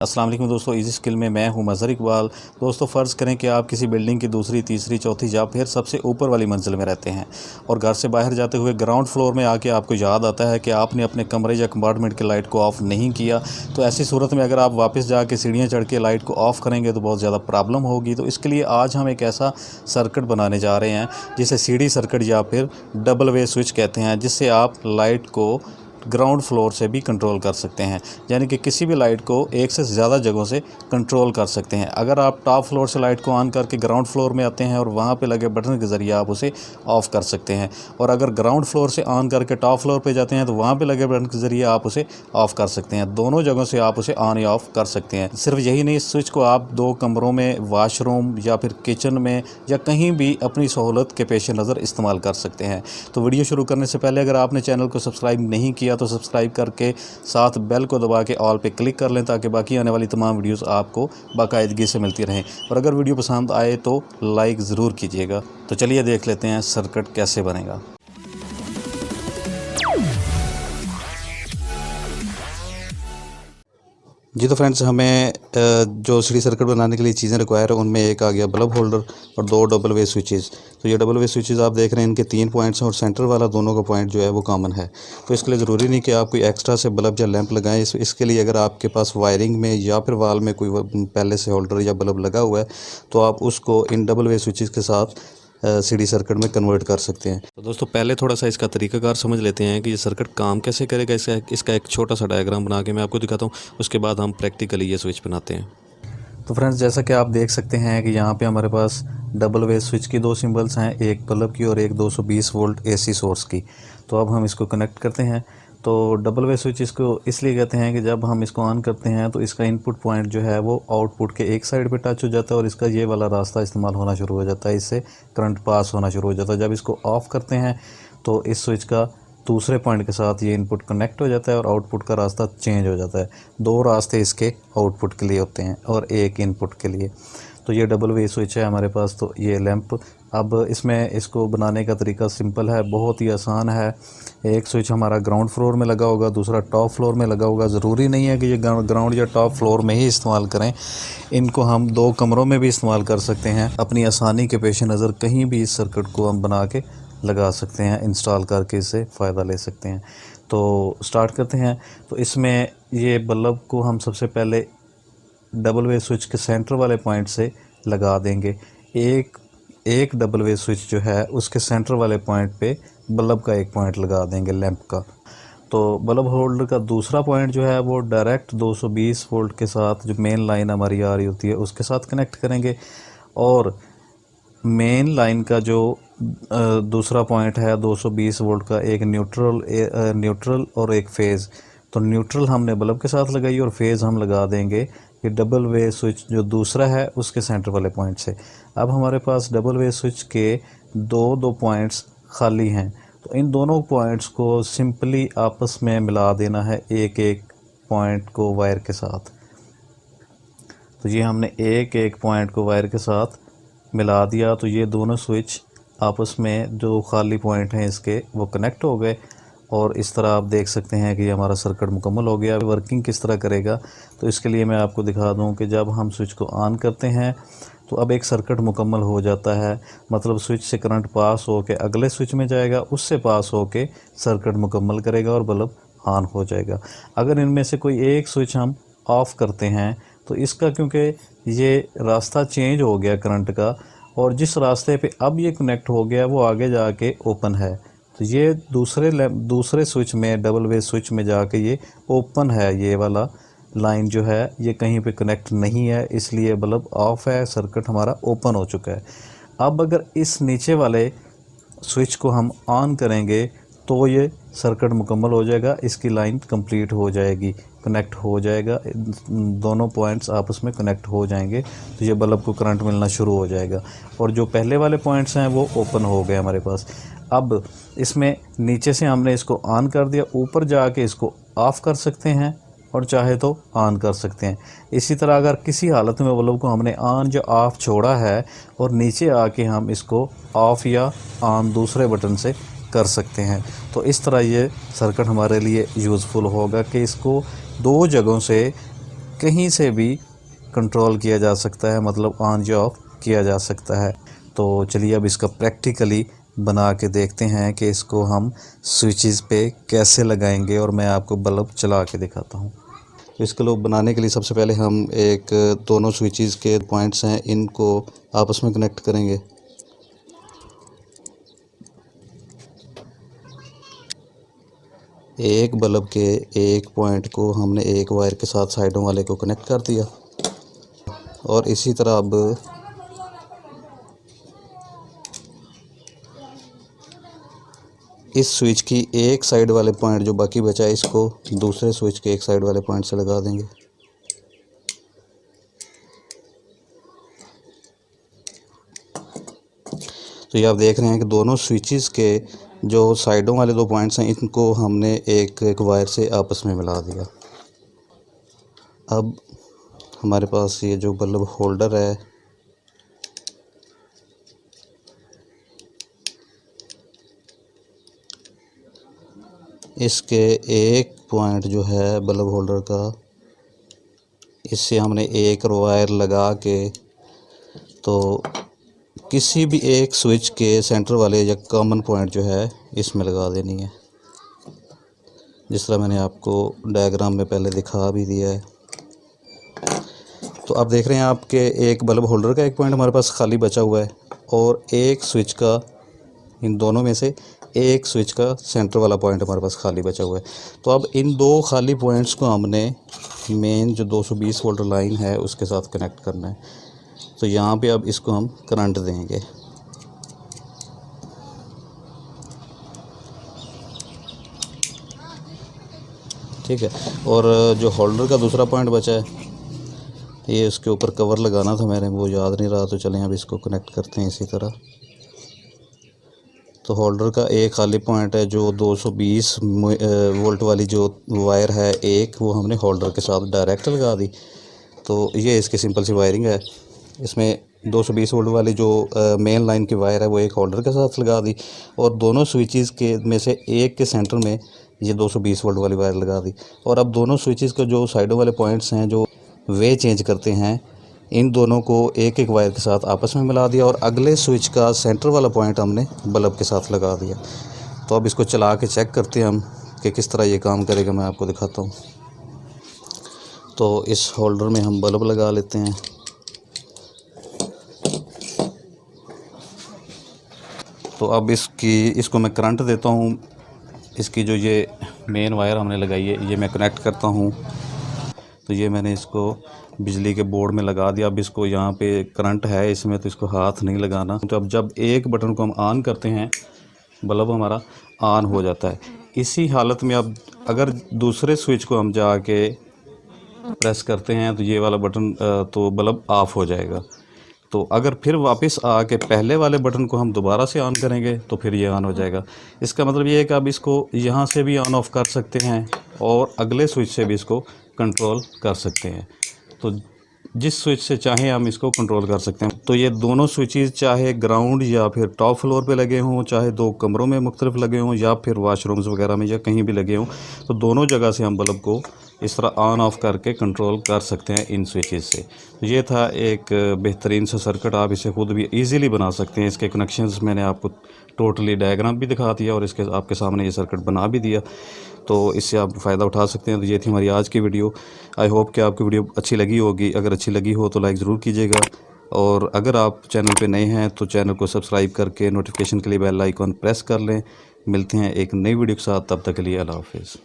अस्सलाम वालेकुम दोस्तों, इजी स्किल में मैं हूं मज़हर इकबाल। दोस्तों, फ़र्ज़ करें कि आप किसी बिल्डिंग की दूसरी, तीसरी, चौथी या फिर सबसे ऊपर वाली मंजिल में रहते हैं और घर से बाहर जाते हुए ग्राउंड फ्लोर में आके आपको याद आता है कि आपने अपने कमरे या कंपार्टमेंट की लाइट को ऑफ़ नहीं किया। तो ऐसी सूरत में अगर आप वापस जाके सीढ़ियाँ चढ़ के लाइट को ऑफ़ करेंगे तो बहुत ज़्यादा प्रॉब्लम होगी। तो इसके लिए आज हम एक ऐसा सर्किट बनाने जा रहे हैं जिसे सीढ़ी सर्किट या फिर डबल वे स्विच कहते हैं, जिससे आप लाइट को ग्राउंड फ्लोर से भी कंट्रोल कर सकते हैं, यानी कि किसी भी लाइट को एक से ज़्यादा जगहों से कंट्रोल कर सकते हैं। अगर आप टॉप फ्लोर से लाइट को ऑन करके ग्राउंड फ्लोर में आते हैं और वहां पे लगे बटन के ज़रिए आप उसे ऑफ़ कर सकते हैं, और अगर ग्राउंड फ्लोर से ऑन करके टॉप फ्लोर पे जाते हैं तो वहां पे लगे बटन के ज़रिए आप उसे ऑफ़ कर सकते हैं। दोनों जगहों से आप उसे ऑन या ऑफ़ कर सकते हैं। सिर्फ यही नहीं, इस स्विच को आप 2 कमरों में, वाशरूम या फिर किचन में या कहीं भी अपनी सहूलत के पेश नज़र इस्तेमाल कर सकते हैं। तो वीडियो शुरू करने से पहले अगर आपने चैनल को सब्सक्राइब नहीं किया तो सब्सक्राइब करके साथ बेल को दबा के ऑल पे क्लिक कर लें, ताकि बाकी आने वाली तमाम वीडियोस आपको बाकायदगी से मिलती रहें। और अगर वीडियो पसंद आए तो लाइक ज़रूर कीजिएगा। तो चलिए देख लेते हैं सर्किट कैसे बनेगा। जी तो फ्रेंड्स, हमें जो सीढ़ी सर्किट बनाने के लिए चीज़ें रिक्वायर है उनमें एक आ गया बल्ब होल्डर और 2 डबल वे स्विचेस। तो ये डबल वे स्विचेस आप देख रहे हैं, इनके 3 पॉइंट्स हैं और सेंटर वाला दोनों का पॉइंट जो है वो कॉमन है। तो इसके लिए ज़रूरी नहीं कि आप कोई एक्स्ट्रा से बल्ब या लैंप लगाएं। इसके लिए अगर आपके पास वायरिंग में या फिर वाल में कोई पहले से होल्डर या बल्ब लगा हुआ है तो आप उसको इन डबल वे स्विचेस के साथ सीढ़ी सर्किट में कन्वर्ट कर सकते हैं। तो दोस्तों, पहले थोड़ा सा इसका तरीकाकार समझ लेते हैं कि ये सर्किट काम कैसे करेगा। इसका एक छोटा सा डायग्राम बना के मैं आपको दिखाता हूँ, उसके बाद हम प्रैक्टिकली ये स्विच बनाते हैं। तो फ्रेंड्स, जैसा कि आप देख सकते हैं कि यहाँ पे हमारे पास डबल वे स्विच की 2 सिंबल्स हैं, एक बल्ब की और एक 220 वोल्ट AC सोर्स की। तो अब हम इसको कनेक्ट करते हैं। तो डबल वे स्विच इसको इसलिए कहते हैं कि जब हम इसको ऑन करते हैं तो इसका इनपुट पॉइंट जो है वो आउटपुट के एक साइड पे टच हो जाता है और इसका ये वाला रास्ता इस्तेमाल होना शुरू हो जाता है, इससे करंट पास होना शुरू हो जाता है। जब इसको ऑफ़ करते हैं तो इस स्विच का दूसरे पॉइंट के साथ ये इनपुट कनेक्ट हो जाता है और आउटपुट का रास्ता चेंज हो जाता है। 2 रास्ते इसके आउटपुट के लिए होते हैं और एक इनपुट के लिए। तो ये डबल वे स्विच है हमारे पास। तो ये लैंप, अब इसमें इसको बनाने का तरीका सिंपल है, बहुत ही आसान है। एक स्विच हमारा ग्राउंड फ्लोर में लगा होगा, दूसरा टॉप फ्लोर में लगा होगा। ज़रूरी नहीं है कि ये ग्राउंड या टॉप फ्लोर में ही इस्तेमाल करें, इनको हम 2 कमरों में भी इस्तेमाल कर सकते हैं। अपनी आसानी के पेश नज़र कहीं भी इस सर्किट को हम बना के लगा सकते हैं, इंस्टॉल करके इससे फ़ायदा ले सकते हैं। तो स्टार्ट करते हैं। तो इसमें ये बल्ब को हम सबसे पहले डबल वे स्विच के सेंटर वाले पॉइंट से लगा देंगे। एक डबल वे स्विच जो है उसके सेंटर वाले पॉइंट पे बल्ब का एक पॉइंट लगा देंगे, लैंप का। तो बल्ब होल्डर का दूसरा पॉइंट जो है वो डायरेक्ट 220 वोल्ट के साथ, जो मेन लाइन हमारी आ रही होती है, उसके साथ कनेक्ट करेंगे। और मेन लाइन का जो दूसरा पॉइंट है 220 वोल्ट का, एक न्यूट्रल और एक फेज़। तो न्यूट्रल हमने बल्ब के साथ लगाई और फेज़ हम लगा देंगे कि डबल वे स्विच जो दूसरा है उसके सेंटर वाले पॉइंट से। अब हमारे पास डबल वे स्विच के दो पॉइंट्स खाली हैं, तो इन दोनों पॉइंट्स को सिंपली आपस में मिला देना है, एक एक पॉइंट को वायर के साथ। तो ये हमने एक एक पॉइंट को वायर के साथ मिला दिया, तो ये दोनों स्विच आपस में जो खाली पॉइंट हैं इसके वो कनेक्ट हो गए। और इस तरह आप देख सकते हैं कि हमारा सर्किट मुकम्मल हो गया। वर्किंग किस तरह करेगा तो इसके लिए मैं आपको दिखा दूं कि जब हम स्विच को ऑन करते हैं तो अब एक सर्किट मुकम्मल हो जाता है, मतलब स्विच से करंट पास हो के अगले स्विच में जाएगा, उससे पास हो के सर्किट मुकम्मल करेगा और बल्ब ऑन हो जाएगा। अगर इनमें से कोई एक स्विच हम ऑफ़ करते हैं तो इसका, क्योंकि ये रास्ता चेंज हो गया करंट का और जिस रास्ते पे अब ये कनेक्ट हो गया वो आगे जाके ओपन है, तो ये दूसरे स्विच में, डबल वे स्विच में जाके ये ओपन है। ये वाला लाइन जो है ये कहीं पे कनेक्ट नहीं है, इसलिए बल्ब ऑफ है, सर्किट हमारा ओपन हो चुका है। अब अगर इस नीचे वाले स्विच को हम ऑन करेंगे तो ये सर्किट मुकम्मल हो जाएगा, इसकी लाइन कंप्लीट हो जाएगी, कनेक्ट हो जाएगा, दोनों पॉइंट्स आपस में कनेक्ट हो जाएंगे, तो ये बल्ब को करंट मिलना शुरू हो जाएगा। और जो पहले वाले पॉइंट्स हैं वो ओपन हो गए हमारे पास। अब इसमें नीचे से हमने इसको ऑन कर दिया, ऊपर जाके इसको ऑफ़ कर सकते हैं और चाहे तो ऑन कर सकते हैं। इसी तरह अगर किसी हालत में बल्ब को हमने ऑन या ऑफ़ छोड़ा है और नीचे आके हम इसको ऑफ़ या ऑन दूसरे बटन से कर सकते हैं। तो इस तरह ये सर्किट हमारे लिए यूज़फुल होगा कि इसको 2 जगहों से कहीं से भी कंट्रोल किया जा सकता है, मतलब ऑन या ऑफ किया जा सकता है। तो चलिए अब इसका प्रैक्टिकली बना के देखते हैं कि इसको हम स्विचेस पे कैसे लगाएंगे, और मैं आपको बल्ब चला के दिखाता हूँ। तो इसके लिए बनाने के लिए सबसे पहले हम एक दोनों स्विचेस के पॉइंट्स हैं इनको आपस में कनेक्ट करेंगे। एक बल्ब के एक पॉइंट को हमने एक वायर के साथ साइडों वाले को कनेक्ट कर दिया, और इसी तरह अब इस स्विच की एक साइड वाले पॉइंट जो बाकी बचा है इसको दूसरे स्विच के एक साइड वाले पॉइंट से लगा देंगे। तो ये आप देख रहे हैं कि दोनों स्विचेस के जो साइडों वाले दो पॉइंट्स हैं इनको हमने एक एक वायर से आपस में मिला दिया। अब हमारे पास ये जो बल्ब होल्डर है इसके एक पॉइंट जो है बल्ब होल्डर का, इससे हमने एक वायर लगा के तो किसी भी एक स्विच के सेंटर वाले या कॉमन पॉइंट जो है इसमें लगा देनी है, जिस तरह मैंने आपको डायग्राम में पहले दिखा भी दिया है। तो आप देख रहे हैं आपके एक बल्ब होल्डर का एक पॉइंट हमारे पास खाली बचा हुआ है, और एक स्विच का, इन दोनों में से एक स्विच का सेंटर वाला पॉइंट हमारे पास खाली बचा हुआ है। तो अब इन दो खाली पॉइंट्स को हमने मेन जो 220 वोल्ट लाइन है उसके साथ कनेक्ट करना है। तो यहाँ पे अब इसको हम करंट देंगे। ठीक है, और जो होल्डर का दूसरा पॉइंट बचा है ये उसके ऊपर कवर लगाना था मैंने, वो याद नहीं रहा, तो चलें अब इसको कनेक्ट करते हैं इसी तरह। तो होल्डर का एक खाली पॉइंट है जो 220 वोल्ट वाली जो वायर है एक, वो हमने होल्डर के साथ डायरेक्ट लगा दी। तो ये इसकी सिंपल सी वायरिंग है। इसमें 220 वोल्ट वाली जो मेन लाइन की वायर है वो एक होल्डर के साथ लगा दी, और दोनों स्विचेस के में से एक के सेंटर में ये 220 वोल्ट वाली वायर लगा दी। और अब दोनों स्विचेस के जो साइडों वाले पॉइंट्स हैं जो वे चेंज करते हैं, इन दोनों को एक एक वायर के साथ आपस में मिला दिया, और अगले स्विच का सेंटर वाला पॉइंट हमने बल्ब के साथ लगा दिया। तो अब इसको चला के चेक करते हैं हम कि किस तरह ये काम करेगा, मैं आपको दिखाता हूँ। तो इस होल्डर में हम बल्ब लगा लेते हैं। तो अब इसको मैं करंट देता हूँ। इसकी जो ये मेन वायर हमने लगाई है ये मैं कनेक्ट करता हूँ। तो ये मैंने इसको बिजली के बोर्ड में लगा दिया। अब इसको यहाँ पे करंट है इसमें, तो इसको हाथ नहीं लगाना। तो अब जब एक बटन को हम ऑन करते हैं बल्ब हमारा ऑन हो जाता है। इसी हालत में अब अगर दूसरे स्विच को हम जाके प्रेस करते हैं तो ये वाला बटन तो बल्ब ऑफ़ हो जाएगा। तो अगर फिर वापस आके पहले वाले बटन को हम दोबारा से ऑन करेंगे तो फिर ये ऑन हो जाएगा। इसका मतलब ये है कि आप इसको यहाँ से भी ऑन ऑफ़ कर सकते हैं और अगले स्विच से भी इसको कंट्रोल कर सकते हैं। तो जिस स्विच से चाहें हम इसको कंट्रोल कर सकते हैं। तो ये दोनों स्विचेस चाहे ग्राउंड या फिर टॉप फ्लोर पे लगे हों, चाहे दो कमरों में मुख्तलिफ लगे हों, या फिर वाशरूम्स वगैरह में या कहीं भी लगे हों, तो दोनों जगह से हम बल्ब को इस तरह ऑन ऑफ़ करके कंट्रोल कर सकते हैं इन स्विचेस से। तो ये था एक बेहतरीन सा सर्किट। आप इसे खुद भी ईज़िली बना सकते हैं। इसके कनेक्शंस मैंने आपको टोटली डायग्राम भी दिखा दिया और इसके आपके सामने ये सर्किट बना भी दिया। तो इससे आप फ़ायदा उठा सकते हैं। तो ये थी हमारी आज की वीडियो। आई होप कि आपकी वीडियो अच्छी लगी होगी। अगर अच्छी लगी हो तो लाइक ज़रूर कीजिएगा, और अगर आप चैनल पे नए हैं तो चैनल को सब्सक्राइब करके नोटिफिकेशन के लिए बेल आइकॉन प्रेस कर लें। मिलते हैं एक नई वीडियो के साथ, तब तक के लिए अल्लाह हाफ़िज़।